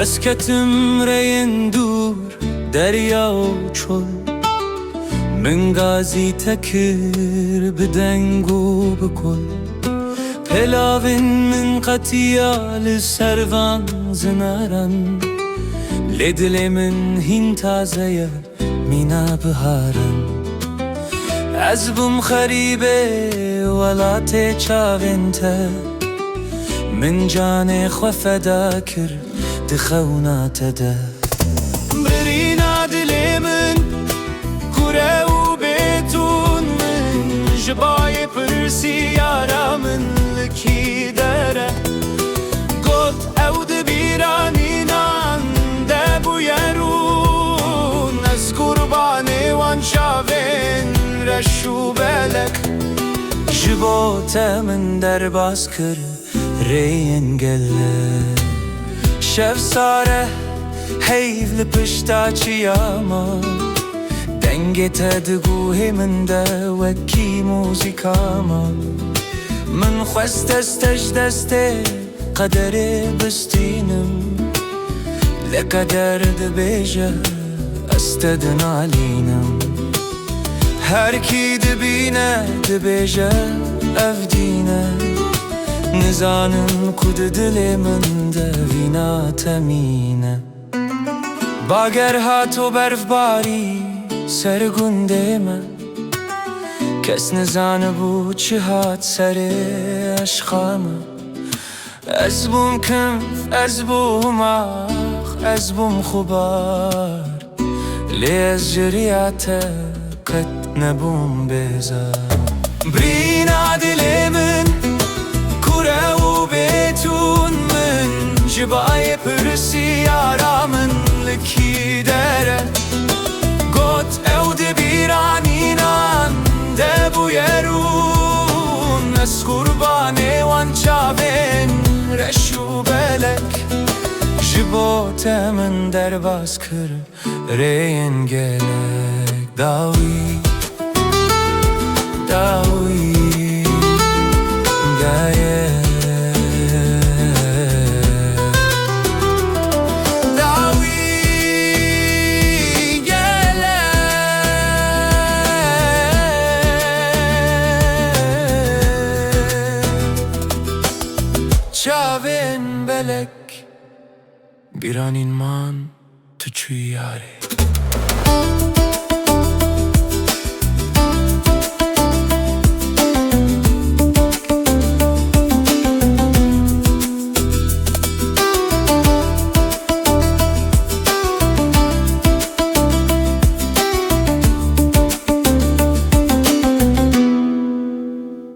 از کتم رین دور دریا و چل من غازی تکر بدنگ و بکل پلاوین من قطیال سروان زنارن لدل من هین تازه مینا بهارن از بوم خریبه ولات چاوینته من جان خو فدا کر دخونات ده برینا دل من کوره و بیتون من جبای پرسی یارا من لکی داره گفت او دبیرانی نان ده بویرون از قربانی وان شاوین رشو بلک جبوت من در باز کر رین گله شف ساره حیف لپشتا چیاما دنگ تدگوه من ده وکی موزیکاما من خواست استش دسته قدر بستینم لقدر دبیجه استدن علینم هر کی دبینه دبیجه افدینه نزانم کد دل من ده وینا تمینه باگر هات و برف باری سرگنده من کس نزانه بود چه هات سر عشقامه از بوم کم از بوم آخ از بوم خوبار لی از جریات قد نبوم بزار برینا دل من کوره و بیتون من جبای پرسی یارا من لکی داره گوت او دبیرانی نان ده بویرون از قربانی وان چاوین رشو بلک جبوت من در باز کر رین گلک داوی داوی گایه چاوین بلک بیرانین مان تو چوی یاره